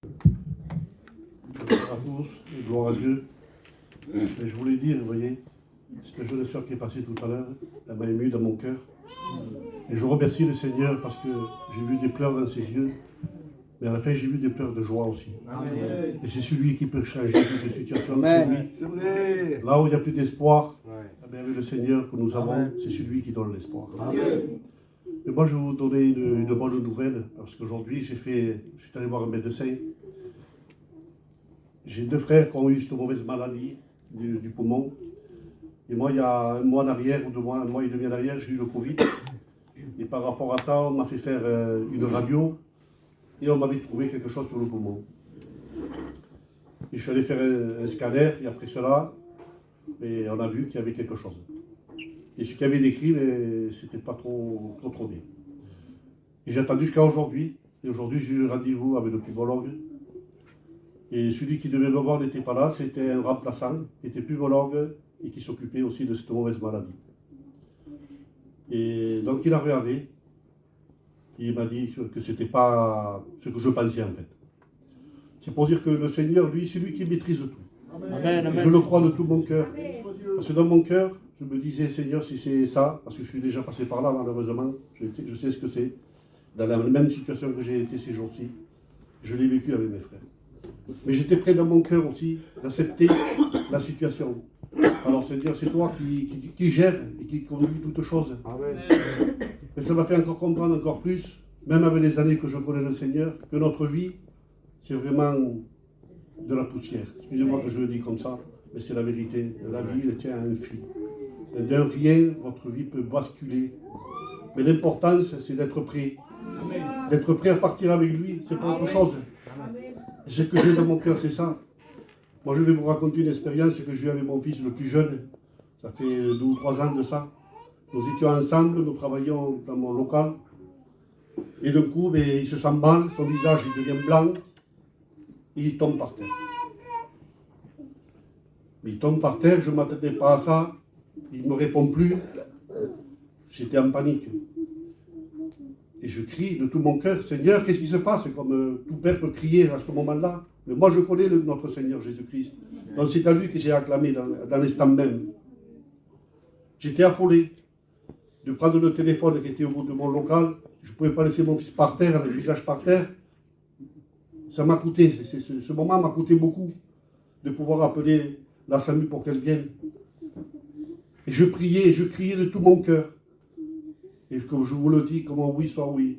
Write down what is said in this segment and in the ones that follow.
Bonjour à tous et gloire à Dieu. Et je voulais dire, vous voyez, cette jeune sœur qui est passée tout à l'heure, elle m'a ému dans mon cœur. Et je remercie le Seigneur parce que j'ai vu des pleurs dans ses yeux, mais à la fin j'ai vu des pleurs de joie aussi. Amen. Et c'est celui qui peut changer toutes les situations. C'est vrai. Là où il n'y a plus d'espoir, avec le Seigneur que nous avons, c'est celui qui donne l'espoir. Et moi je vais vous donner une bonne nouvelle, parce qu'aujourd'hui je suis allé voir un médecin. J'ai deux frères qui ont eu cette mauvaise maladie du poumon. Et moi, il y a un mois en arrière, ou un mois et demi en arrière, j'ai eu le Covid. Et par rapport à ça, on m'a fait faire une radio et on m'avait trouvé quelque chose sur le poumon. Et je suis allé faire un scanner et après cela, et on a vu qu'il y avait quelque chose. Et ce qu'il y avait décrit, c'était pas trop bien. Et j'ai attendu jusqu'à aujourd'hui. Et aujourd'hui, j'ai eu rendez-vous avec le pneumologue. Et celui qui devait me voir n'était pas là, c'était un remplaçant qui était pneumologue et qui s'occupait aussi de cette mauvaise maladie. Et donc il a regardé, il m'a dit que ce n'était pas ce que je pensais en fait. C'est pour dire que le Seigneur, lui, c'est lui qui maîtrise tout. Amen, amen. Je le crois de tout mon cœur. Parce que dans mon cœur, je me disais, Seigneur, si c'est ça, parce que je suis déjà passé par là malheureusement, je sais ce que c'est, dans la même situation que j'ai été ces jours-ci, je l'ai vécu avec mes frères. Mais j'étais prêt dans mon cœur aussi d'accepter la situation. Alors Seigneur, c'est toi qui gère et qui conduit toutes choses. Amen. Mais ça m'a fait encore comprendre encore plus, même avec les années que je connais le Seigneur, que notre vie, c'est vraiment de la poussière. Excusez-moi que je le dis comme ça, mais c'est la vérité. La vie, elle tient à un fil. Et d'un rien, votre vie peut basculer. Mais l'importance, c'est d'être prêt. D'être prêt à partir avec lui, c'est pas autre chose. Et ce que j'ai dans mon cœur, c'est ça. Moi, je vais vous raconter une expérience que j'ai eu avec mon fils le plus jeune. Ça fait 2 ou 3 ans de ça. Nous étions ensemble, nous travaillions dans mon local. Et d'un coup, il se sent mal, son visage il devient blanc. Et il tombe par terre. Mais il tombe par terre, je ne m'attendais pas à ça. Il ne me répond plus. J'étais en panique. Et je crie de tout mon cœur, Seigneur, qu'est-ce qui se passe? Comme tout père peut crier à ce moment-là. Mais moi, je connais notre Seigneur Jésus-Christ. Donc c'est à lui que j'ai acclamé dans l'instant même. J'étais affolé de prendre le téléphone qui était au bout de mon local. Je ne pouvais pas laisser mon fils par terre, avec le visage par terre. Ça m'a coûté, ce moment m'a coûté beaucoup de pouvoir appeler la SAMU pour qu'elle vienne. Et je priais, je criais de tout mon cœur. Et comme je vous le dis, que mon oui soit oui.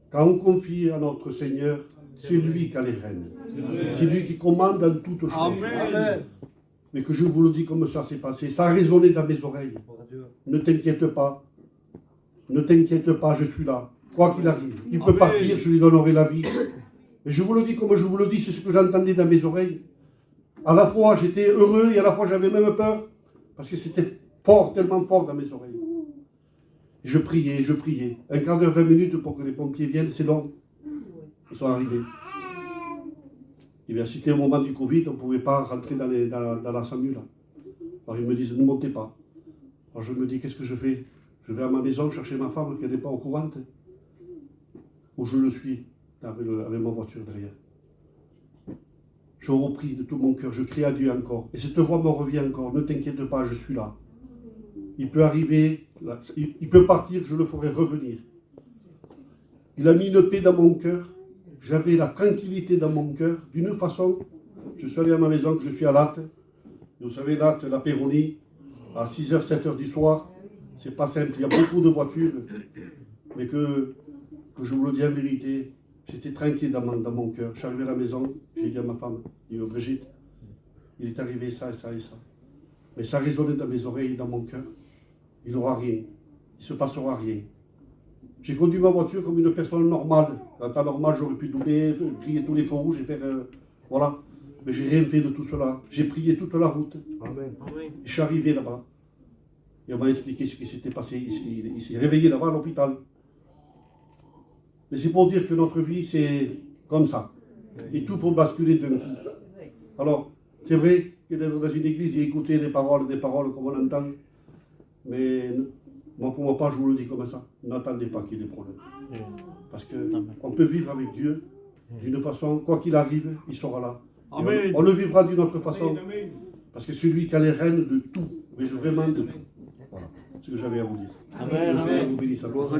Quand on confie à notre Seigneur, c'est lui qui a les rênes. C'est lui qui commande dans toutes choses. Amen. Mais que je vous le dis comme ça s'est passé. Ça a résonné dans mes oreilles. Ne t'inquiète pas. Ne t'inquiète pas, je suis là. Quoi qu'il arrive. Il peut partir, je lui donnerai la vie. Mais je vous le dis comme je vous le dis, c'est ce que j'entendais dans mes oreilles. À la fois, j'étais heureux et à la fois, j'avais même peur. Parce que c'était fort, tellement fort dans mes oreilles. Je priais, je priais. Un quart d'heure, 20 minutes pour que les pompiers viennent, c'est long. Ils sont arrivés. Et bien, c'était au moment du Covid, on ne pouvait pas rentrer dans la SAMU, là. Alors, ils me disent, ne montez pas. Alors, je me dis, qu'est-ce que je fais? Je vais à ma maison chercher ma femme qui n'est pas au courant. Où je le suis, avec ma voiture derrière. Je reprie de tout mon cœur, je crie à Dieu encore. Et cette voix me revient encore, ne t'inquiète pas, je suis là. Il peut arriver, il peut partir, je le ferai revenir. Il a mis une paix dans mon cœur. J'avais la tranquillité dans mon cœur. D'une façon, je suis allé à ma maison, que je suis à Latte. Vous savez, Latte, la Péronie, à 6h, 7h du soir, c'est pas simple. Il y a beaucoup de voitures. Mais que je vous le dis en vérité, j'étais tranquille dans mon cœur. Je suis arrivé à la maison, j'ai dit à ma femme, j'ai dit, Brigitte, il est arrivé ça et ça et ça. Mais ça résonnait dans mes oreilles et dans mon cœur. Il n'aura rien. Il ne se passera rien. J'ai conduit ma voiture comme une personne normale. En temps normal, j'aurais pu doubler, crier tous les feux rouges et faire... voilà. Mais j'ai rien fait de tout cela. J'ai prié toute la route. Amen. Je suis arrivé là-bas. Et on m'a expliqué ce qui s'était passé. Il s'est réveillé là-bas à l'hôpital. Mais c'est pour dire que notre vie, c'est comme ça. Et tout pour basculer d'un coup. Alors, c'est vrai que d'être dans une église et écouter des paroles comme on entend. Mais moi, pour ma part, je vous le dis comme ça. N'attendez pas qu'il y ait des problèmes. Parce qu'on peut vivre avec Dieu d'une façon, quoi qu'il arrive, il sera là. Amen. On le vivra d'une autre façon, Amen, amen. parce que c'est lui qui a les rênes de tout, mais vraiment de tout. Voilà, ce que j'avais à vous dire. Amen, Que amen. vous bénisse à tous.